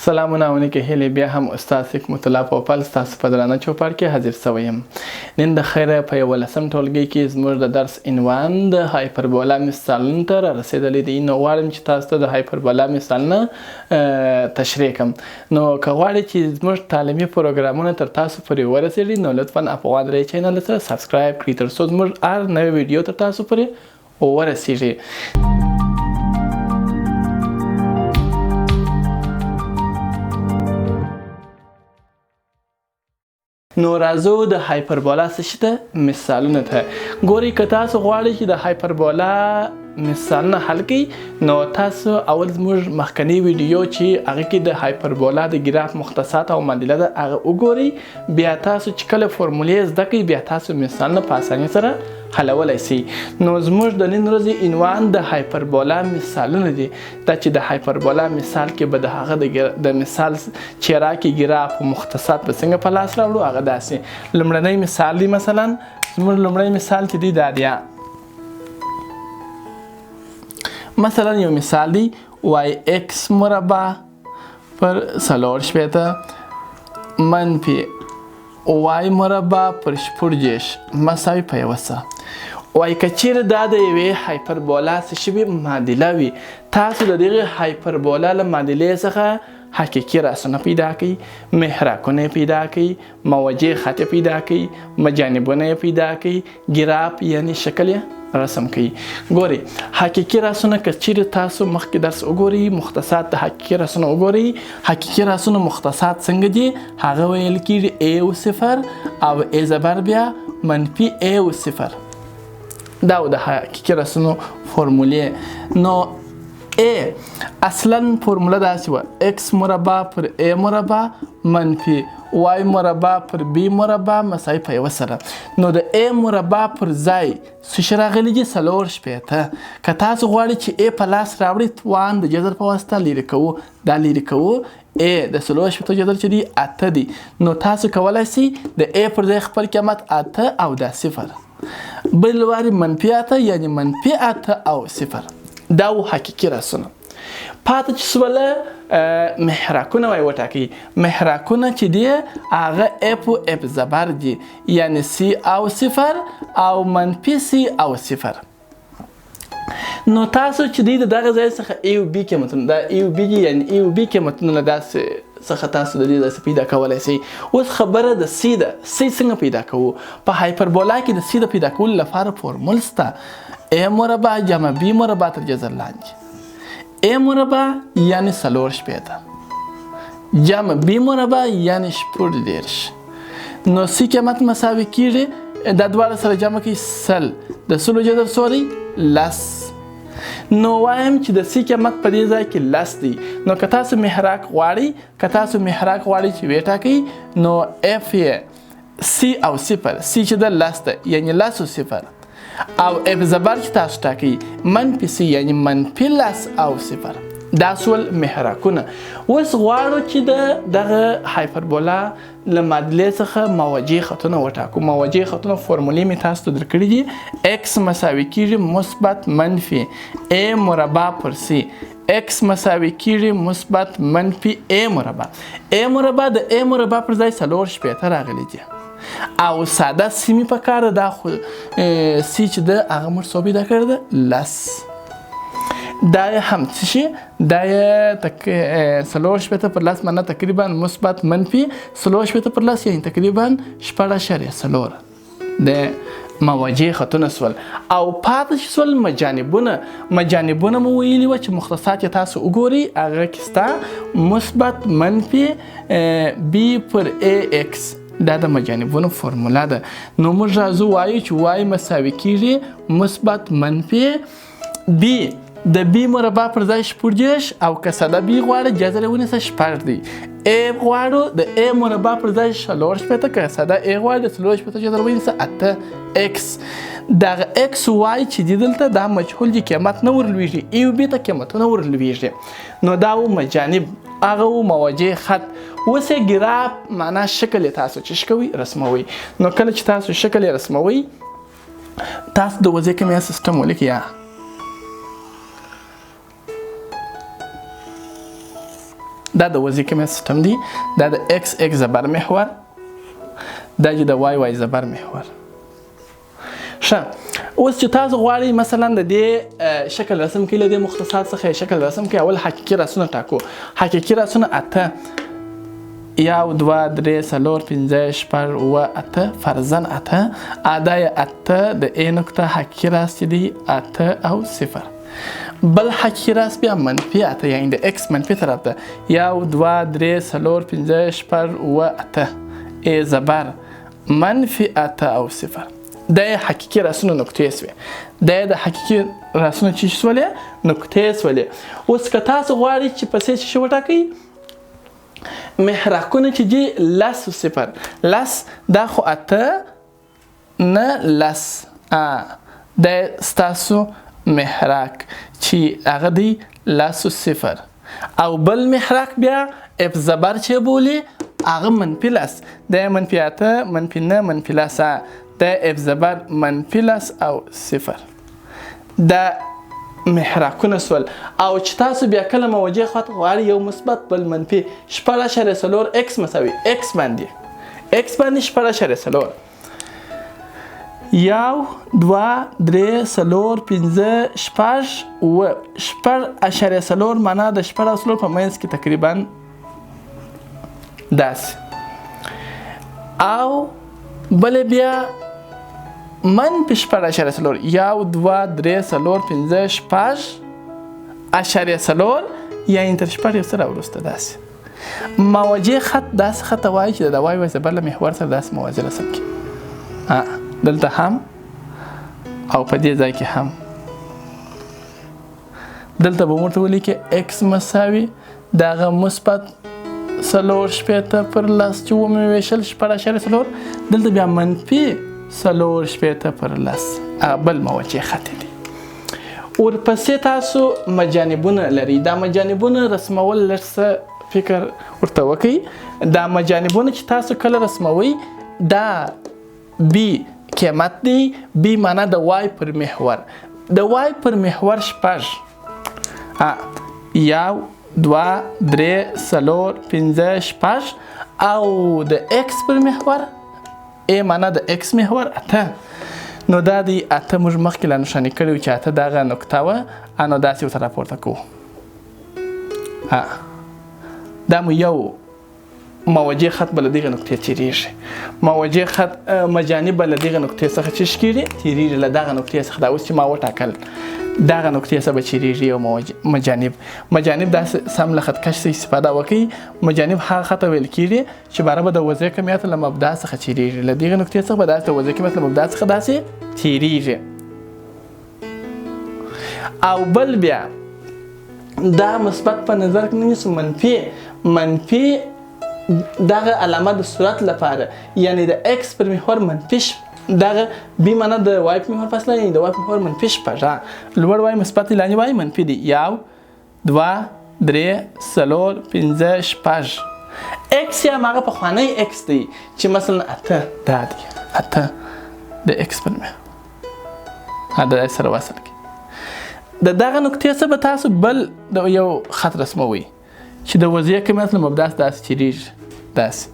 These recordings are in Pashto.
سلامونه ونکه هیله بیا هم استاد حکمت الله پوپل تاسو په درانه چوپړ کې حاضر شوم. نن د خیره په يوولسم ټولګي کې زموږ د درس عنوان د هایپربولا مثالونو ته رسیدلی دی. نو غواړم چې تاسو ته د هایپربولا مثالونه تشریح کړم. نو که غواړئ چې زموږ تعلیمي پروګرامونه تر تاسو پورې ورسیږي نو لطفا افغان ری چینل ته سبسکرایب کړئ تر څو زموږ هر نوې ویډیو تر تاسو پورې ورسیږي. نو راځو د هایپربولا څه ته مثالونه ته ګورئ. که تاسو غواړئ چې د هایپربولا مثالونه حل کړئ نو تاسو اول زموږ مخکنی ویډیو چې هغه کې د هایپربولا د ګراف مختصات او معادله ده هغه وګورئ. بیا تاسو چې کله فورمولې زده کړئ بیا تاسو مثالونه په اسانۍ سره حلولی سئ. نو زموږ د نن ورځې عنوان د هایپربولا مثالونه دي. دا چې د هایپربولا مثال کې به د هغه د مثال چې راکړي ګراف مختصات به څنګه په لاس راوړو هغه داسې. لومړنی مثال دی، مثلا زموږ لومړی مثال چې دی دا دی، مثلا یو مثال دی وای ایکس مربع پر 4 منفی وای مربع پر 6 مساوي په 1. وای که چیرې دا د یوې هایپربولا څه شوي معادله وي تاسو د دغې هایپربولا له معادلې څخه حقیقي راسونه پیدا کړئ، محراکونه پیدا کړئ، موجه خط پیدا کړئ، مجانبونه پیدا کړئ، ګراف یعنی شکل رسم کړئ. ګورئ حقیقي راسونه که چیرې تاسو مخکې درس وګورئ، مختصات د حقیقي راسونه وګورئ. حقیقي راسونه مختصات څنګه دي؟ هغه ویل کېږي a و 0 او a زبر بیا منفي a و 0. دا د حقیقي راسونو فورمولې. نو a اصلا فرموله داسې وه x مربع پر a مربع منفي y مربع پر b مربع مساوي په 1 سره. نو د a مربع پر ځای څه راغلی دي 4 شپېته. که تاسو غواړئ چې a په لاس راوړئ توان د جذر په واسطه لرې کوو. دا لرې کوو a د 4 شپېتو جذر چې دی 8 دی. نو تاسو کولی سئ د a پر ځای خپل قیمت 8 او دا 0 بل واري منفي 8 یعنی منفي 8 او 0. دا و حقیقي راسونه. پاته چې سوله محراکونه وای وټاکئ. محراکونه چې دی هغه اف و اف زبر دي یعنی سی او 0 او منفي سی او 0. نو تاسو چې دی دغه ځای څخه ای او بی قیمتونه دا ای او بی یعنی ای او بی قیمتونه داسې څخه تاسو د دې داسې پیدا کولی سئ. اوس خبره د سی ده. سی څنګه پیدا کوو؟ په هایپربولا کې د سی د پیدا کولو لپاره فورمول شته. a مربع جمع b مربع تر جذر لاندې. a مربع یعنی 4 شپېته جمع b مربع یعنی 14. نو سی قیمت مساوي کېږي دا دواړه سره جمع کړئ 100 د 100 جذر سوري 10. نو وایم چې د سی قیمت په دې ځای کې 10 دی. نو که تاسو محراک غواړئ چې وټاکئ نو اف یې سی او 0 سی چې د 10 ده یعنی 10 او 0 او اف زبر چې تاسو ټاکئ منفي سی یعنی منفي 10 او 0. دا سول محراکونه. اوس غواړو چې دغه هایپربولا له معادلې څخه موجه خطونه وټاکو. موجه خطونه فورمولې مې تاسو ته درکړي دي. x مساوي کېږي مثبت منفي a مربع پر c. x مساوي کېږي مثبت منفي a مربع. a مربع د a مربع پر ځای 4 شپېته راغلی دي او ساده سیمې په کار دا خو سی چې ده هغه موږ څو پیدا کړی ده 10. دا یې هم څه شي دا یې 4 شپېته پر 10 منه تقریبا مثبت منفي 4 شپېته پر 10 یعنی تقریبا 4.4 د موجه خطونه سول. او پاته چې سول مجانبونه مو ویلي وه چې مختصات یې تاسو وګورئ هغه کې ستا مثبت منفي b پر ax دا د مجانبونو فورمولا ده. نو موږ راځو وایو چې وای مساوي کېږي مثبت منفي b د b مربع پر ځای 14 او که ساده b غواړو جذر یې ونیسه 6 دی. a غواړو د a مربع پر ځای 4 شپېته که ساده a غواړو د 4 شپېته جذر ونیسه 8x. دغه x y چې دی دلته دا مجهول دي قیمت نه ورلویږي. ای او بی ته قیمتونه ورلویږي. نو دا و مجانب هغه و موجه خط. اوس یې ګراف معنا شکل یې تاسو چش کوئ رسموئ. نو کله چې تاسو شکل یې رسموئ تاسو د وضع کیمیا سیستم ولیکئ. دا د وضعي کمیت سیستم دی دا د ایکس ایکس زبر محور دا چې د وای وای زبر محور ښه اوس چې تاسو غواړئ مثلا د دې شکل رسم کړئ له دې مختصات څخه شکل رسم کړئ اول حقیقي راسونه ټاکو حقیقي راسونه 8 1 2 3 4 5 6 7 8 فرضاً 8 ادا یې 8 د ا نقطه حقیقي راس چې دی 8 او 0 بل حقیقي راس بیا منفي 8 یعنی د x منفي طرف ته 1 2 3 4 5 6 8 ا زبر منفي 8 او 0 دا حقیقي راسونه نقطې سوې دا د حقیقي راسونه چې سولې نقطې سولې اوس که تاسو غواړئ چې پسې څه شی وټاکئ محراکونه چې دي لس و 0 لس دا خو 8 نه لس دا ستاسو محراک چې هغه دی لس و 0 او بل محراک بیا اف زبر چې بولی هغه منفي لس دا منفي 8 منفي 9 منفي لس دا اف زبر منفي لس او 0 دا محراکونه سول او چې تاسو بیا کله موجه خواته غواړئ یو مثبت بل منفي 0.4 x مساوي x باندې 0.4 یو 2 3 4 5 6 و 0.4 معنا د 0 او 0 په منځ کې تقریبا داسې او بل بیا منفي 0.4 یو 2 3 4 5 6 0.4 یعنې تر 0 یو څه راوروسته داسې موجه خط داسې خط وایي چې د وای وای زبر له محور سره داسې موازي رسم کړي دلته هم او په دې ځای کې هم دلته به موږ ته ولیکې x مساوي دغه مثبت 4 شپېته پر لس چې ومې ویشل 0.4 دلته بیا منفي 4 شپېته پر لس بل موجه خط دی ورپسې تاسو مجانبونه لري دا مجانبونه رسمول لږ څه فکر ورته وکړئ دا مجانبونه چې تاسو کله رسموئ دا بی قیمت دی بی معنا د وای پر محور د وای پر محور 6 یو 2 3 4 5 6 او د x پر محور ا معنا د x محور 8 نو دا دی 8 موږ مخکې لا نښاني کړي چې 8 دغه نقطه وه نو داسې ورته راپورته کوو دا مو یو موجه خط به له دغې نقطې تېرېږي موجه خط مجانب به له دغې نقطې څخه څه کېږي تېرېږي له دغه نقطې څخه دا اوس چې ما وټاکل دغه نقطې څخه به چیرېږي یو مجانب داسې سم له خط کش استفاده وکړي مجانب هغه خط ویل کېږي چې باره به د وضعي کمیت له مبدا څخه چیرېږي له دغې نقطې څخه به داسې د وضعي کمیت له مبدا څخه داسې تېرېږي او بل بیا دا مثبت په نظر کې نه نیسو منفي دغه علامه د صورت لپاره یعنی د x پر محور منفي دغه بی معنا د وای په محور فاصله یعنی د وای په محور منفي 6 لوړ وای مثبت لاندې وای منفي دی یو 2 3 4 5 6 x یا هغه په خوانی x دی چې مثلا 8 دا دی 8 د x پر محور دا سره وصل کی د دغه نقطې څخه به تاسو بل د یو خط رسموي چې د وضعي کمیت له مبدا داسې چیرېږي داسې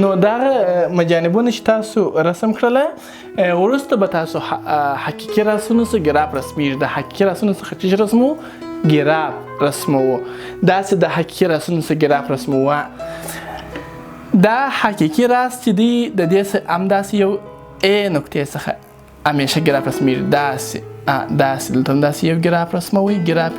نو دغه مجانبونه چې تاسو رسم کړله وروسته به تاسو حقیقي راسونو څخه ګراف رسمیږي د حقیقي راسونو څخه چې رسمو ګراف رسموو داسې د حقیقي راسونو څخه ګراف رسموو دا حقیقي راس چې دی د دې همداسې یو ا نقطې څخه همیشه ګراف رسمیږي داسې دلته همداسې یو ګراف رسموي ګراف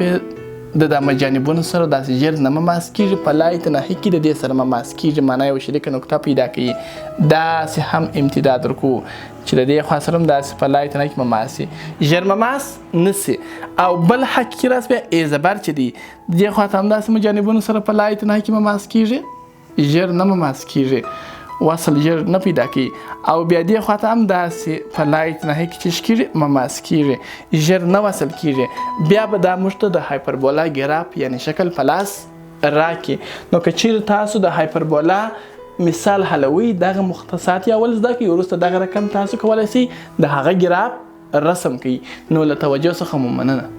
د مجانبونو سره داسې ژر نه مماس کېږي په لایت ناحیه کې د دې سره مماس کېږي معنا یو شریکه نقطه پیدا کوي داسې هم امتداد ورکو چې د دې خوا سره هم داسې په لایت ناحیه کې مماس شي ژر مماس نسي او بل حقیقي راس بیا ا زبر چې دی د دې خوا ته هم داسې مجانبونو سره په لایت ناحیه کې مماس کېږي ژر نه مماس کېږي وصل ژر نه پیدا کوي او بیا دې خوا ته هم داسې په لایت ناحیه کې چې کېږي مماس کېږي ژر نه وصل کېږي بیا به دا موږ ته د هایپربولا ګراف یعنی شکل په لاس راکړي نو که چیرې تاسو د هایپربولا مثال حلوي دغه مختصات یا اول زده کړئ وروسته دغه رقم تاسو کولی شئ د هغه ګراف رسم کړئ نو له توجه څخه مو مننه